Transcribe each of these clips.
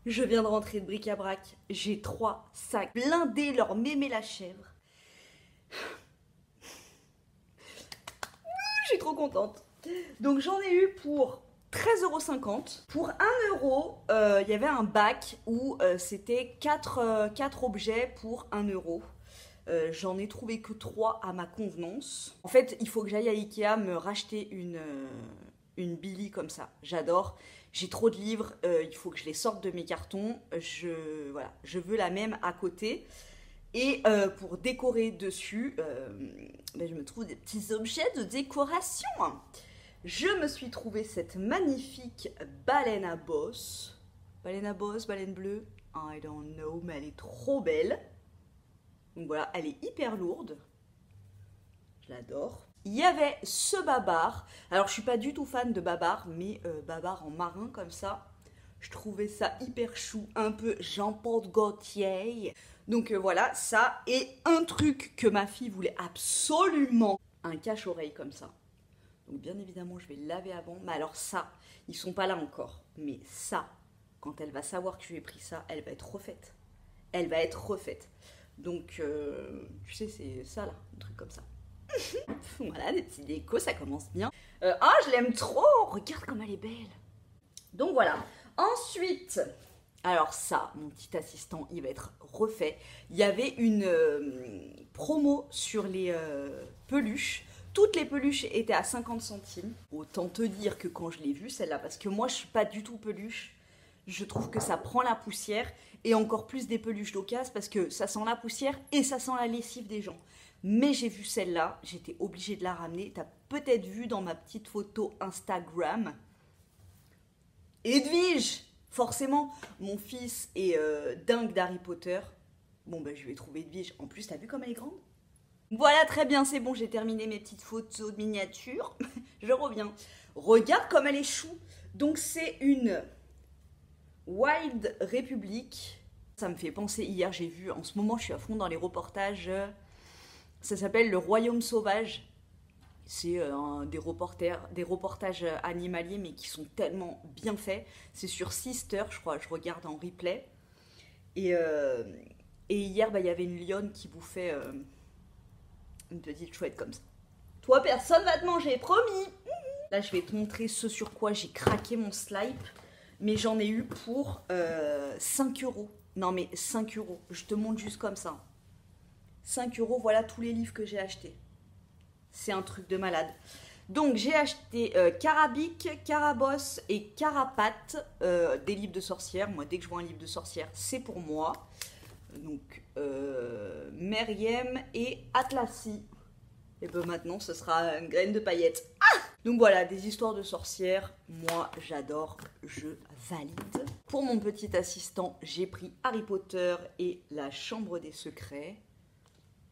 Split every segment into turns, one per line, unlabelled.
Je viens de rentrer de bric-à-brac, j'ai 3 sacs blindés, leur mémé la chèvre. Je suis trop contente. Donc j'en ai eu pour 13,50 €. Pour 1 €, il y avait un bac où c'était 4 objets pour 1 €. J'en ai trouvé que 3 à ma convenance. En fait, il faut que j'aille à Ikea me racheter une Billy comme ça. J'adore. J'ai trop de livres, il faut que je les sorte de mes cartons. Voilà, je veux la même à côté. Et pour décorer dessus, je me trouve des petits objets de décoration. Je me suis trouvé cette magnifique baleine à bosse. Baleine à bosse, baleine bleue, I don't know, mais elle est trop belle. Donc voilà, elle est hyper lourde. Je l'adore. Il y avait ce babar. Alors je suis pas du tout fan de babar, mais babar en marin comme ça. Je trouvais ça hyper chou, un peu Jean-Paul Gaultier. Donc voilà, ça. Et un truc que ma fille voulait absolument, un cache-oreille comme ça. Donc bien évidemment, je vais le laver avant. Mais alors ça, ils sont pas là encore. Mais ça, quand elle va savoir que je lui ai pris ça, elle va être refaite. Elle va être refaite. Donc, tu sais, c'est ça là, un truc comme ça. Voilà, des petits décos, ça commence bien. Ah, je l'aime trop! Regarde comme elle est belle. Donc voilà. Ensuite, alors ça, mon petit assistant, il va être refait. Il y avait une promo sur les peluches. Toutes les peluches étaient à 50 centimes. Autant te dire que quand je l'ai vue, celle-là, parce que moi, je suis pas du tout peluche. Je trouve que ça prend la poussière. Et encore plus des peluches d'occasion, parce que ça sent la poussière et ça sent la lessive des gens. Mais j'ai vu celle-là, j'étais obligée de la ramener. T'as peut-être vu dans ma petite photo Instagram. Edwige! Forcément, mon fils est dingue d'Harry Potter. Bon, je vais trouver Edwige. En plus, t'as vu comme elle est grande? Voilà, très bien, c'est bon, j'ai terminé mes petites photos de miniature. Je reviens. Regarde comme elle est chou. Donc, c'est une Wild Republic. Ça me fait penser, hier, j'ai vu, en ce moment, je suis à fond dans les reportages. Ça s'appelle Le Royaume Sauvage. C'est des reportages animaliers, mais qui sont tellement bien faits. C'est sur Sister, je crois, je regarde en replay. Et hier, il y avait une lionne qui bouffait une petite chouette comme ça. Toi, personne va te manger, promis! Là, je vais te montrer ce sur quoi j'ai craqué mon slime. Mais j'en ai eu pour 5 €. Non, mais 5 €. Je te montre juste comme ça. 5 €, voilà tous les livres que j'ai achetés. C'est un truc de malade. Donc j'ai acheté Carabic, Carabosse et Carapate, des livres de sorcières. Moi, dès que je vois un livre de sorcière, c'est pour moi. Donc Meriem et Atlassi. Et ben maintenant, ce sera une graine de paillettes. Ah! Donc voilà, des histoires de sorcières. Moi, j'adore, je valide. Pour mon petit assistant, j'ai pris Harry Potter et la Chambre des Secrets.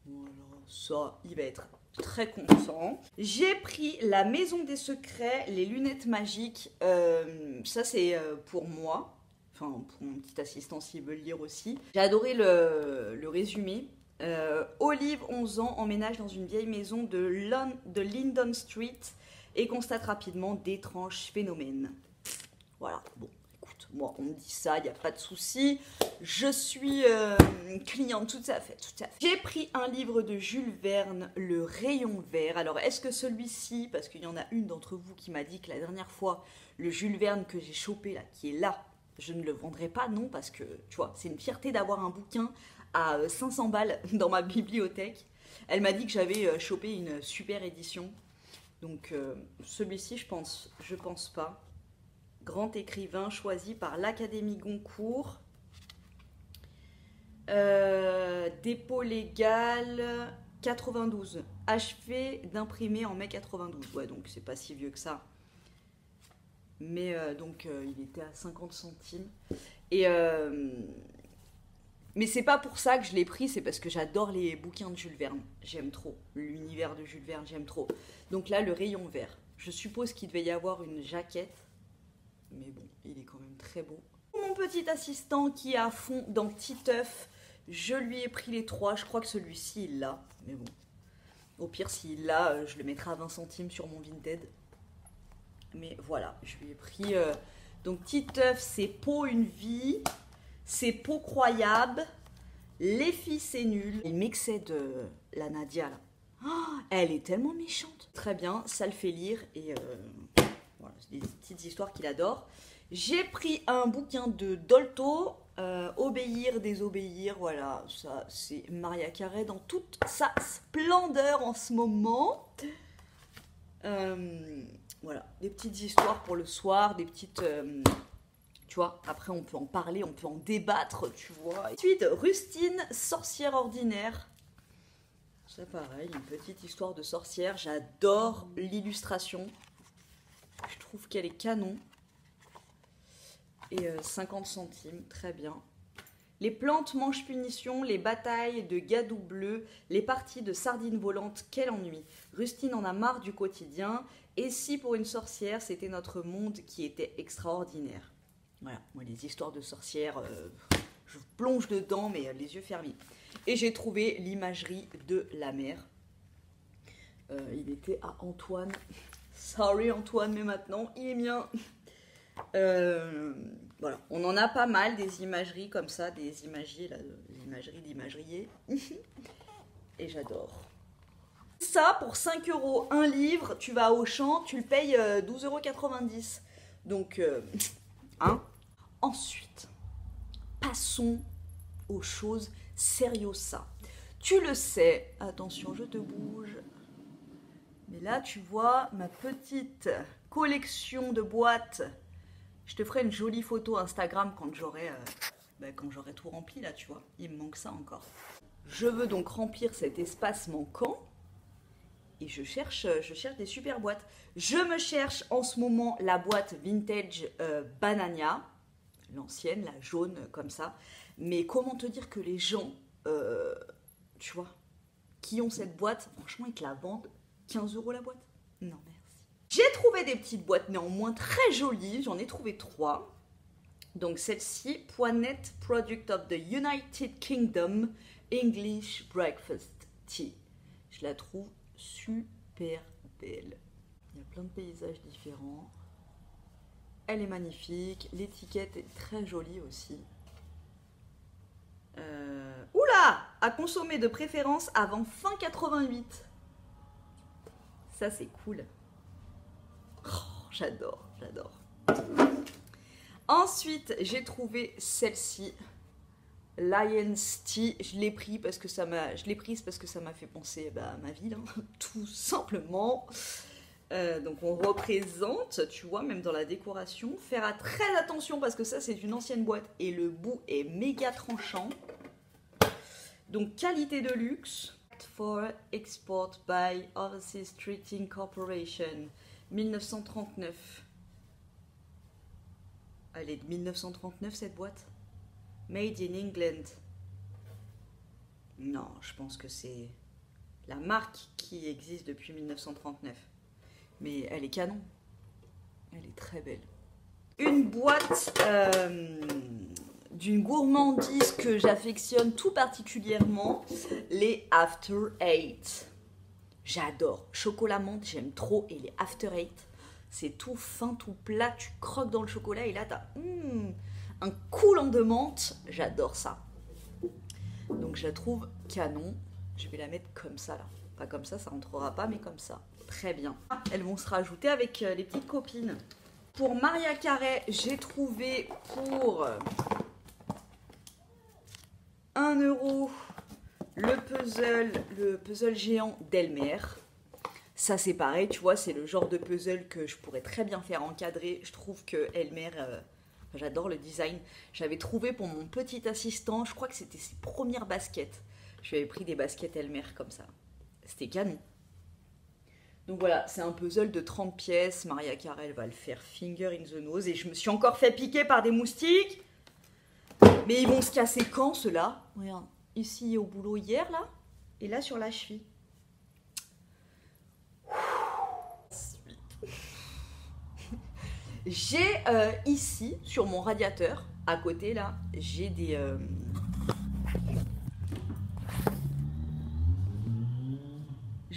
Voilà, ça, il va être très content. J'ai pris La Maison des Secrets, les lunettes magiques. Ça, c'est pour moi. Enfin, pour mon petit assistant s'il veut le lire aussi. J'ai adoré le résumé. Olive, 11 ans, emménage dans une vieille maison de Linden Street et constate rapidement d'étranges phénomènes. Voilà, bon. Moi, on me dit ça, il n'y a pas de souci. Je suis cliente tout à fait, tout à fait. J'ai pris un livre de Jules Verne, Le Rayon Vert. Alors, est-ce que celui-ci, parce qu'il y en a une d'entre vous qui m'a dit que la dernière fois, le Jules Verne que j'ai chopé là, qui est là, je ne le vendrai pas, non, parce que, tu vois, c'est une fierté d'avoir un bouquin à 500 balles dans ma bibliothèque. Elle m'a dit que j'avais chopé une super édition. Donc, celui-ci, je pense pas. Grand écrivain choisi par l'Académie Goncourt. Dépôt légal 92. Achevé d'imprimer en mai 92. Ouais, donc c'est pas si vieux que ça. Mais il était à 50 centimes. Mais c'est pas pour ça que je l'ai pris, c'est parce que j'adore les bouquins de Jules Verne. J'aime trop. L'univers de Jules Verne, j'aime trop. Donc là, Le Rayon Vert. Je suppose qu'il devait y avoir une jaquette. Mais bon, il est quand même très beau. Mon petit assistant qui est à fond dans Titeuf, je lui ai pris les 3. Je crois que celui-ci, il l'a. Mais bon, au pire, s'il l'a, je le mettrai à 20 centimes sur mon Vinted. Mais voilà, je lui ai pris Donc Titeuf, c'est Peau une vie, c'est Peau croyable, Les filles c'est nul. Il m'excède la Nadia là. Oh, elle est tellement méchante. Très bien, ça le fait lire et voilà, c'est des petites histoires qu'il adore. J'ai pris un bouquin de Dolto, Obéir, désobéir, voilà, ça c'est Maria Carey dans toute sa splendeur en ce moment. Voilà, des petites histoires pour le soir, des petites... tu vois, après on peut en parler, on peut en débattre, tu vois. Ensuite, Rustine, sorcière ordinaire. Ça pareil, une petite histoire de sorcière. J'adore l'illustration. Je trouve qu'elle est canon. Et 50 centimes, très bien. Les plantes mangent punition, les batailles de gadou bleu, les parties de sardines volantes, quel ennui. Rustine en a marre du quotidien. Et si pour une sorcière, c'était notre monde qui était extraordinaire. Voilà, moi les histoires de sorcières, je plonge dedans, mais les yeux fermés. Et j'ai trouvé l'imagerie de la mer. Il était à Antoine. Sorry Antoine, mais maintenant, il est mien. Voilà, on en a pas mal des imageries comme ça, des imagiers, là, l'imagerie d'imagerier. Et j'adore. Ça, pour 5 €, un livre, tu vas à Auchan, tu le payes 12,90 €. Donc, hein. Ensuite, passons aux choses sériosa. Tu le sais, attention, je te bouge. Mais là, tu vois ma petite collection de boîtes. Je te ferai une jolie photo Instagram quand j'aurai tout rempli, là, tu vois. Il me manque ça encore. Je veux donc remplir cet espace manquant. Et je cherche des super boîtes. Je me cherche en ce moment la boîte vintage Banania. L'ancienne, la jaune, comme ça. Mais comment te dire que les gens, tu vois, qui ont cette boîte, franchement, ils te la vendent 15 € la boîte. Non, merci. J'ai trouvé des petites boîtes, néanmoins très jolies. J'en ai trouvé 3. Donc celle-ci, Poinette Product of the United Kingdom English Breakfast Tea. Je la trouve super belle. Il y a plein de paysages différents. Elle est magnifique. L'étiquette est très jolie aussi. Oula! À consommer de préférence avant fin 88. Ça, c'est cool. Oh, j'adore, j'adore. Ensuite, j'ai trouvé celle-ci. Lion's Tea, je l'ai prise parce que ça m'a fait penser à ma ville, hein, tout simplement. Donc on représente, tu vois, même dans la décoration, faire très attention parce que ça c'est une ancienne boîte et le bout est méga tranchant. Donc qualité de luxe. For export by Overseas Trading Corporation, 1939. Elle est de 1939 cette boîte. Made in England. Non, je pense que c'est la marque qui existe depuis 1939. Mais elle est canon. Elle est très belle. Une boîte d'une gourmandise que j'affectionne tout particulièrement, les After Eight. J'adore. Chocolat menthe, j'aime trop. Et les After Eight, c'est tout fin, tout plat. Tu croques dans le chocolat et là, t'as un coulant de menthe. J'adore ça. Donc, je la trouve canon. Je vais la mettre comme ça, là. Pas comme ça rentrera pas, mais comme ça. Très bien. Elles vont se rajouter avec les petites copines. Pour Maria Carey, j'ai trouvé pour 1 € le puzzle géant d'Elmer. Ça c'est pareil, tu vois, c'est le genre de puzzle que je pourrais très bien faire encadrer. Je trouve que Elmer, j'adore le design. J'avais trouvé pour mon petit assistant, je crois que c'était ses premières baskets. Je lui avais pris des baskets Elmer comme ça. C'était canon. Donc voilà, c'est un puzzle de 30 pièces. Maria Carey va le faire finger in the nose. Et je me suis encore fait piquer par des moustiques. Mais ils vont se casser quand, ceux-là? Regarde, ici au boulot hier, là. Et là, sur la cheville. J'ai ici, sur mon radiateur, à côté, là, j'ai des...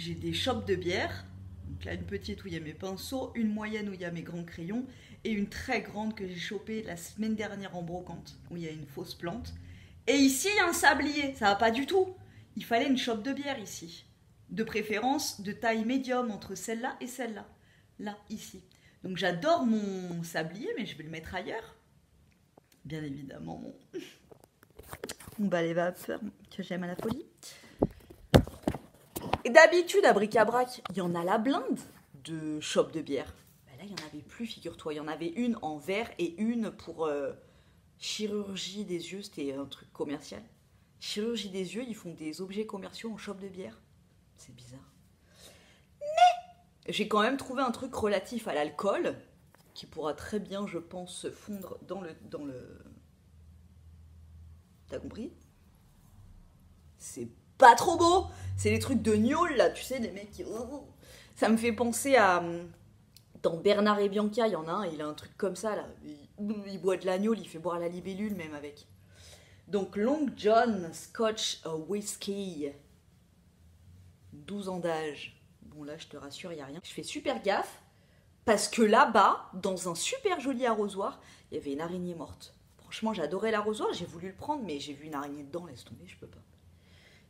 j'ai des chopes de bière. Donc là, une petite où il y a mes pinceaux, une moyenne où il y a mes grands crayons et une très grande que j'ai chopée la semaine dernière en brocante, où il y a une fausse plante. Et ici, il y a un sablier, ça va pas du tout. Il fallait une chope de bière ici. De préférence de taille médium entre celle-là et celle-là. Là, ici. Donc j'adore mon sablier, mais je vais le mettre ailleurs. Bien évidemment. Mon balai vapeur que j'aime à la folie. Et d'habitude, à Bric-à-Brac, il y en a la blinde de chope de bière. Ben là, il n'y en avait plus, figure-toi. Il y en avait une en verre et une pour chirurgie des yeux. C'était un truc commercial. Chirurgie des yeux, ils font des objets commerciaux en chope de bière. C'est bizarre. Mais j'ai quand même trouvé un truc relatif à l'alcool qui pourra très bien, je pense, se fondre dans le... T'as compris? C'est pas trop beau. C'est les trucs de gnôle, là, tu sais, les mecs qui... Ça me fait penser à... Dans Bernard et Bianca, il y en a un, il a un truc comme ça, là. Il boit de la gnôle, il fait boire la libellule, même, avec. Donc, Long John Scotch Whisky. 12 ans d'âge. Bon, là, je te rassure, il n'y a rien. Je fais super gaffe, parce que là-bas, dans un super joli arrosoir, il y avait une araignée morte. Franchement, j'adorais l'arrosoir, j'ai voulu le prendre, mais j'ai vu une araignée dedans, laisse tomber, je peux pas.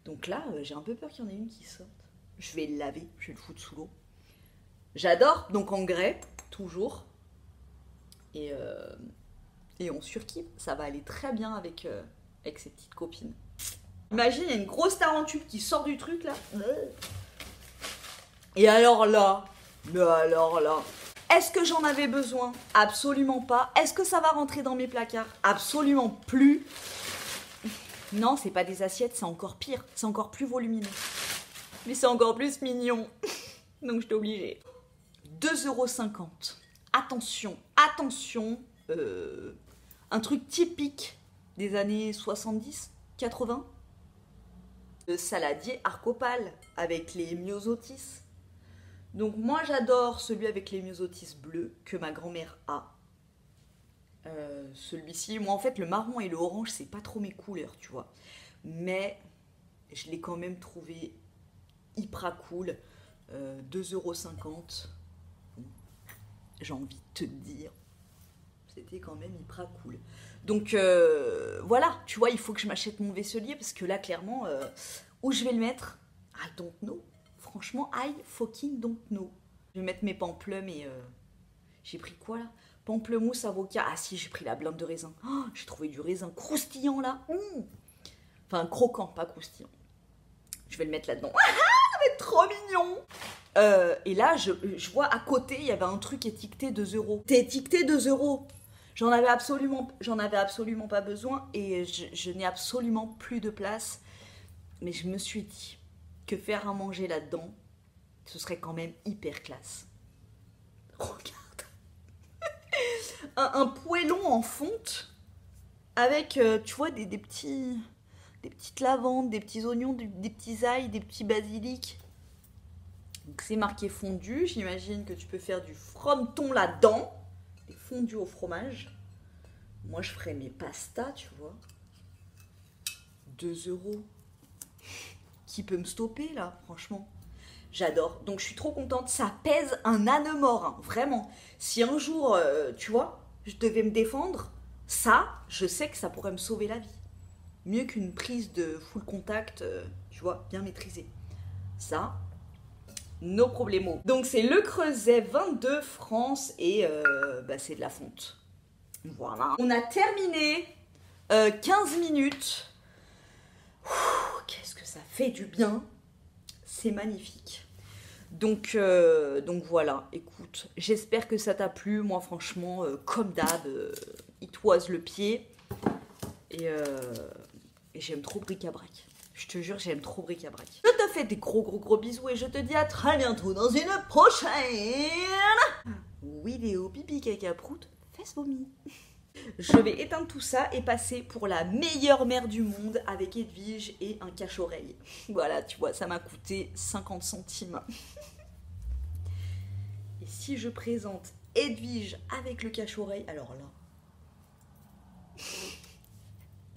Donc là, j'ai un peu peur qu'il y en ait une qui sorte. Je vais le laver, je vais le foutre sous l'eau. J'adore, donc en grès, toujours. Et on surkiffe, ça va aller très bien avec ses petites copines. Imagine, il y a une grosse tarentule qui sort du truc, là. Et alors là, est-ce que j'en avais besoin? Absolument pas. Est-ce que ça va rentrer dans mes placards? Absolument plus. Non, c'est pas des assiettes, c'est encore pire. C'est encore plus volumineux. Mais c'est encore plus mignon. Donc j'étais obligée. 2,50 €. Attention, attention. Un truc typique des années 70, 80. Le saladier Arcopal avec les myosotis. Donc moi j'adore celui avec les myosotis bleus que ma grand-mère a. Celui-ci, moi en fait le marron et le orange c'est pas trop mes couleurs, tu vois. Mais je l'ai quand même trouvé hyper cool. 2,50 €. J'ai envie de te dire, c'était quand même hyper cool. Donc voilà, tu vois, il faut que je m'achète mon vaisselier parce que là clairement, où je vais le mettre, I don't know. Franchement, I fucking don't know. Je vais mettre mes pamplemes et... j'ai pris quoi là? Pamplemousse, avocat. Ah si, j'ai pris la blinde de raisin. Oh, j'ai trouvé du raisin croustillant là. Enfin, croquant, pas croustillant. Je vais le mettre là-dedans. Ah, ça va être trop mignon. Et là, je vois à côté, il y avait un truc étiqueté 2 €. T'es étiqueté 2 €. J'en avais absolument pas besoin et je n'ai absolument plus de place. Mais je me suis dit que faire à manger là-dedans, ce serait quand même hyper classe. Regarde. un poêlon en fonte avec, tu vois, des petites lavandes, des petits oignons, des petits ails, des petits basilics. Donc c'est marqué fondu. J'imagine que tu peux faire du frometon là-dedans. Des fondus au fromage. Moi, je ferais mes pastas, tu vois. 2 €. Qui peut me stopper, là, franchement? J'adore. Donc, je suis trop contente. Ça pèse un âne mort, hein, vraiment. Si un jour, tu vois, je devais me défendre, ça, je sais que ça pourrait me sauver la vie. Mieux qu'une prise de full contact, tu vois, bien maîtrisée. Ça, no problemo. Donc, c'est Le Creuset 22 France et c'est de la fonte. Voilà. On a terminé 15 minutes. Qu'est-ce que ça fait du bien. C'est magnifique. Donc voilà, écoute, j'espère que ça t'a plu. Moi, franchement, comme d'hab, it was le pied. Et j'aime trop Bric-à-Brac. Je te jure, j'aime trop Bric-à-Brac. Je te fais des gros bisous et je te dis à très bientôt dans une prochaine vidéo pipi caca prout fesse vomi. Je vais éteindre tout ça et passer pour la meilleure mère du monde avec Edwige et un cache-oreille. Voilà, tu vois, ça m'a coûté 50 centimes. Et si je présente Edwige avec le cache-oreille, alors là...